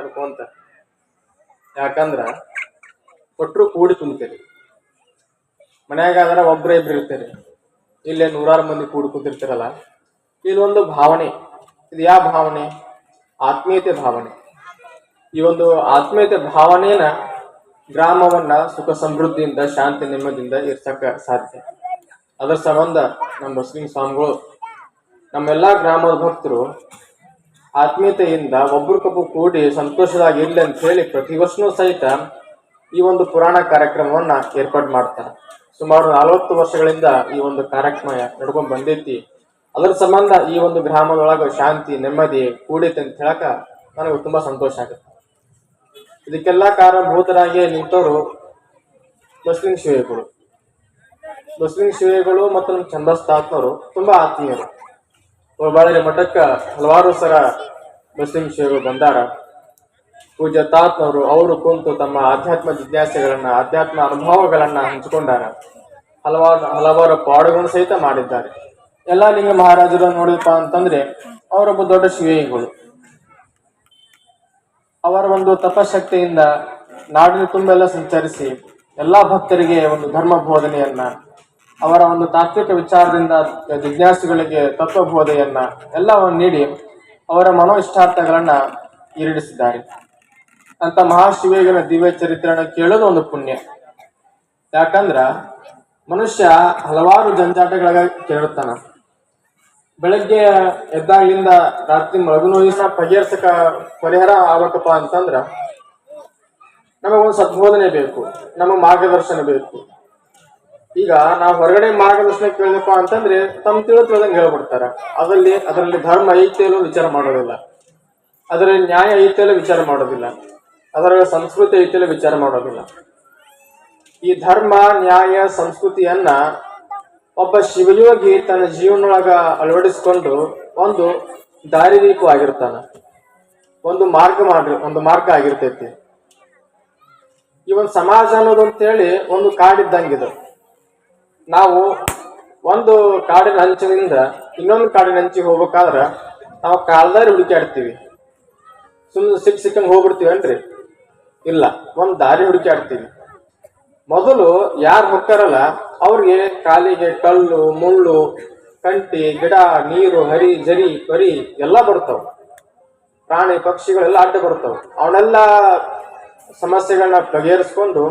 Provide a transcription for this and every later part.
ಮಾತಾಡ್ಕೊಂತ. ಯಾಕಂದ್ರ ಕೊಟ್ಟರು ಕೂಡಿ ಕುಂತೀರಿ. ಮನ್ಯಾಗ ಆದ್ರೆ ಒಬ್ರ ಇಬ್ರು ಇರ್ತೀರಿ, ಇಲ್ಲೇ 100 ಮಂದಿ ಕೂಡಿ ಕುಂತಿರ್ತಿರಲ್ಲ. ಇದೊಂದು ಭಾವನೆ. ಇದು ಯಾವ ಭಾವನೆ? ಆತ್ಮೀಯತೆ ಭಾವನೆ. ಈ ಒಂದು ಆತ್ಮೀಯತೆ ಭಾವನೆನ ಗ್ರಾಮವನ್ನ ಸುಖ ಸಮೃದ್ಧಿಯಿಂದ ಶಾಂತಿ ನೆಮ್ಮದಿಯಿಂದ ಇರ್ಸಕ ಸಾಧ್ಯ. ಅದರ ಸಂಬಂಧ ನಮ್ಮ ಬಸಲಿಂಗ ಸ್ವಾಮಿಗಳು ನಮ್ಮೆಲ್ಲಾ ಗ್ರಾಮದ ಭಕ್ತರು ಆತ್ಮೀಯತೆಯಿಂದ ಒಬ್ರಿಗೊಬ್ಬರು ಕೂಡಿ ಸಂತೋಷವಾಗಿ ಇರ್ಲಿ ಅಂತ ಹೇಳಿ ಪ್ರತಿ ವರ್ಷನೂ ಸಹಿತ ಈ ಒಂದು ಪುರಾಣ ಕಾರ್ಯಕ್ರಮವನ್ನ ಏರ್ಪಾಡು ಮಾಡ್ತಾರೆ. ಸುಮಾರು 40 ವರ್ಷಗಳಿಂದ ಈ ಒಂದು ಕಾರ್ಯಕ್ರಮ ನಡ್ಕೊಂಡ್ ಬಂದೈತಿ. ಅದರ ಸಂಬಂಧ ಈ ಒಂದು ಗ್ರಾಮದೊಳಗ ಶಾಂತಿ ನೆಮ್ಮದಿ ಕೂಡೈತೆ ಅಂತ ಹೇಳಕ ನನಗೆ ತುಂಬಾ ಸಂತೋಷ ಆಗುತ್ತೆ. ಇದಕ್ಕೆಲ್ಲಾ ಕಾರಣಭೂತರಾಗಿ ನಿಂತವರು ಬಸಲಿಂಗ ಶಿವೈಗಳು. ಬಸಲಿಂಗ ಶಿವೈಗಳು ಮತ್ತು ನಮ್ಮ ಚಂದಸ್ತಾತ್ನವರು ತುಂಬಾ ಆತ್ಮೀಯರು. ಬಾಳೇರಿ ಮಠಕ್ಕ ಹಲವಾರು ಸಲ ಬಸಲಿಂಗ ಶಿವೈಗಳು ಬಂದಾರ. ಪೂಜ್ಯ ತಾತ್ನವರು ಅವರು ಕುಂತು ತಮ್ಮ ಆಧ್ಯಾತ್ಮ ಜಿಜ್ಞಾಸೆಗಳನ್ನ ಆಧ್ಯಾತ್ಮ ಅನುಭವಗಳನ್ನ ಹಂಚಿಕೊಂಡಾರ. ಹಲವಾರು ಪಾಡುಗಳನ್ನು ಸಹಿತ ಮಾಡಿದ್ದಾರೆ. ಎಲ್ಲಾ ಲಿಂಗ ಮಹಾರಾಜರು ನೋಡಿದಪ್ಪ ಅಂತಂದ್ರೆ ಅವರೊಬ್ಬ ದೊಡ್ಡ ಶಿವೈಗಳು. ಅವರ ಒಂದು ತಪಶಕ್ತಿಯಿಂದ ನಾಡಿನ ತುಂಬೆಲ್ಲ ಸಂಚರಿಸಿ ಎಲ್ಲಾ ಭಕ್ತರಿಗೆ ಒಂದು ಧರ್ಮ ಬೋಧನೆಯನ್ನ, ಅವರ ಒಂದು ತಾತ್ವಿಕ ವಿಚಾರದಿಂದ ಜಿಜ್ಞಾಸುಗಳಿಗೆ ತತ್ವ ಬೋಧೆಯನ್ನ ಎಲ್ಲವನ್ನು ನೀಡಿ ಅವರ ಮನೋಇಷ್ಟಾರ್ಥಗಳನ್ನ ಈಡೇರಿಸಿದ್ದಾರೆ. ಅಂತ ಮಹಾಶಿವೈಗನ ದಿವ್ಯ ಚರಿತ್ರೆಯನ್ನು ಕೇಳೋದು ಒಂದು ಪುಣ್ಯ. ಯಾಕಂದ್ರ ಮನುಷ್ಯ ಹಲವಾರು ಜಂಜಾಟಗಳ ಕೇಳುತ್ತಾನ. ಬೆಳಗ್ಗೆ ಎದ್ದಾಗಿಂದ ರಾತ್ರಿ ಮಲಗುನೋಯಿಸ ಪರಿಹಾರ ಆಗ್ಬೇಕಪ್ಪ ಅಂತಂದ್ರ ನಮಗೊಂದು ಸದ್ಬೋಧನೆ ಬೇಕು, ನಮ್ಮ ಮಾರ್ಗದರ್ಶನ ಬೇಕು. ಈಗ ನಾವು ಹೊರಗಡೆ ಮಾರ್ಗದರ್ಶನ ಕೇಳಿದಪ್ಪ ಅಂತಂದ್ರೆ ತಮ್ಮ ತಿಳಿದಂಗೆ ಹೇಳ್ಬಿಡ್ತಾರ. ಅದರಲ್ಲಿ ಧರ್ಮ ಐತೆಯಲ್ಲೂ ವಿಚಾರ ಮಾಡೋದಿಲ್ಲ, ಅದರಲ್ಲಿ ನ್ಯಾಯ ಐತೆಯಲ್ಲೂ ವಿಚಾರ ಮಾಡೋದಿಲ್ಲ, ಅದರ ಸಂಸ್ಕೃತಿ ಐತೆಯಲ್ಲೂ ವಿಚಾರ ಮಾಡೋದಿಲ್ಲ. ಈ ಧರ್ಮ ನ್ಯಾಯ ಸಂಸ್ಕೃತಿಯನ್ನ ಒಬ್ಬ ಶಿವಯೋಗಿ ತನ್ನ ಜೀವನೊಳಗ ಅಳವಡಿಸಿಕೊಂಡು ಒಂದು ದಾರಿದೀಪವಾಗಿರ್ತಾನ, ಒಂದು ಮಾರ್ಗ ಆಗಿರ್ತೈತಿ. ಈ ಒಂದು ಸಮಾಜ ಅನ್ನೋದು ಅಂತೇಳಿ ಒಂದು ಕಾಡಿದ್ದಂಗಿದೆ. ನಾವು ಒಂದು ಕಾಡಿನ ಅಂಚಿನಿಂದ ಇನ್ನೊಂದು ಕಾಡಿನ ಅಂಚಿಗೆ ಹೋಗ್ಬೇಕಾದ್ರ ನಾವು ಕಾಲ್ದಾರಿ ಹುಡುಕಾಡ್ತೀವಿ. ಸುಮ್ಮನೆ ಸಿಕ್ಕಂಗೆ ಹೋಗ್ಬಿಡ್ತೀವನ್ರಿ? ಇಲ್ಲ, ಒಂದು ದಾರಿ ಹುಡುಕಾಡ್ತೀವಿ. ಮೊದಲು ಯಾರು ಹೋಗ್ತಾರಲ್ಲ ಅವ್ರಿಗೆ ಕಾಲಿಗೆ ಕಲ್ಲು ಮುಳ್ಳು ಕಂಟಿ ಗಿಡ ನೀರು ಹರಿ ಜರಿ ಪರಿ ಎಲ್ಲ ಬರ್ತಾವ, ಪ್ರಾಣಿ ಪಕ್ಷಿಗಳೆಲ್ಲ ಅಡ್ಡ ಬರ್ತಾವ. ಅವನ್ನೆಲ್ಲ ಸಮಸ್ಯೆಗಳನ್ನ ಬಗೆಹರಿಸ್ಕೊಂಡು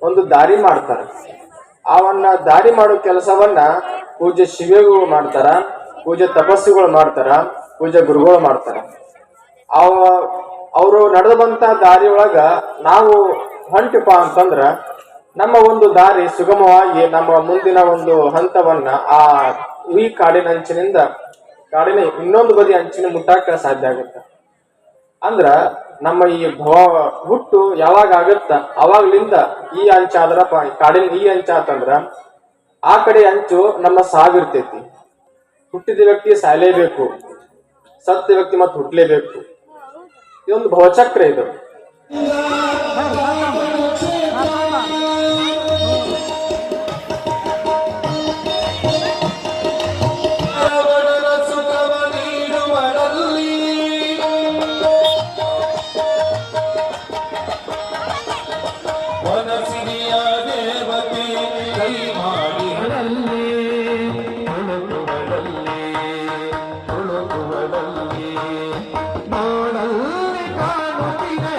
ಒಂದು ದಾರಿ ಮಾಡ್ತಾರೆ. ಅವನ್ನ ದಾರಿ ಮಾಡೋ ಕೆಲಸವನ್ನ ಪೂಜ್ಯ ಶಿವಗಳು ಮಾಡ್ತಾರ, ಪೂಜ್ಯ ತಪಸ್ಸುಗಳು ಮಾಡ್ತಾರ, ಪೂಜ್ಯ ಗುರುಗಳು ಮಾಡ್ತಾರ. ಅವರು ನಡೆದು ಬಂತ ದಾರಿ ಒಳಗ ನಾವು ಹೊಂಟಿಪ ಅಂತಂದ್ರ ನಮ್ಮ ಒಂದು ದಾರಿ ಸುಗಮವಾಗಿ ನಮ್ಮ ಮುಂದಿನ ಒಂದು ಹಂತವನ್ನ ಈ ಕಾಡಿನ ಅಂಚಿನಿಂದ ಕಾಡಿನ ಇನ್ನೊಂದು ಬದಿ ಅಂಚಿನ ಮುಟ್ಟಾಕ ಸಾಧ್ಯ ಆಗುತ್ತೆ. ಅಂದ್ರ ನಮ್ಮ ಈ ಹುಟ್ಟು ಯಾವಾಗ ಆಗತ್ತ ಅವಾಗ್ಲಿಂದ ಈ ಅಂಚ ಆದ್ರ ಕಾಡಿನ ಈ ಅಂಚ ಆತಂದ್ರ ಆ ಕಡೆ ಅಂಚು ನಮ್ಮ ಸಾವಿರ್ತೈತಿ. ಹುಟ್ಟಿದ ವ್ಯಕ್ತಿ ಸಾಯಲೇಬೇಕು, ಸತ್ಯ ವ್ಯಕ್ತಿ ಮತ್ತೆ ಹುಟ್ಟಲೇಬೇಕು. ಇದೊಂದು ಭವಚಕ್ರ. ಇದು ನೋಡಲ್ಲಿ ಕಾಣುತ್ತಿದೆ